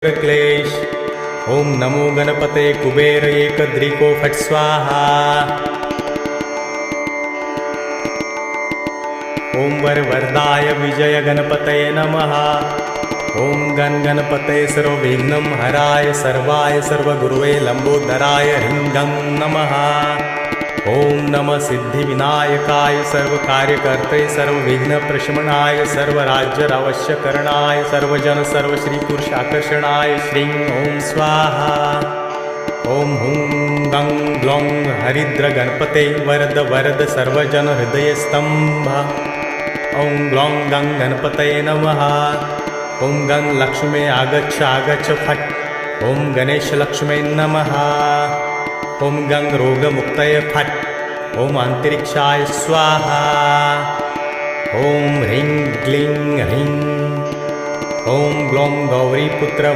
क्लेश। ओम नमो गणपते कुबेर एकदृको फट् स्वाहा। ओम वरवरदाय विजय गणपतये नमः। ओम गणपतये सर्वविघ्नं हराय सर्वाय सर्वगुरुवे लंबोदराय ह्रीं गं नमः। ओम नमः सिद्धिविनायकाय सर्वकार्यकर्ते सर्वविघ्नप्रशमनाय सर्वराज्यावश्यकरणाय सर्वजन सर्वश्रीपुरुषाकर्षणाय श्रीं ओम स्वाहा। ओम हुं गं ग्लौं हरिद्र गणपते वरद वरद सर्वजन हृदयस्तंभ। ओम ग्लौं गं गणपतये नमः। ओम गं लक्ष्मे आगच्छ आगच्छ फट्। ओम गणेश लक्ष्मे नमः। ओम गं रोगमुक्तये फट्। ओम अंतरिक्षाय स्वाहा। ओम ह्रीं क्लीं ह्रीं। ओम ग्लौं गौरीपुत्र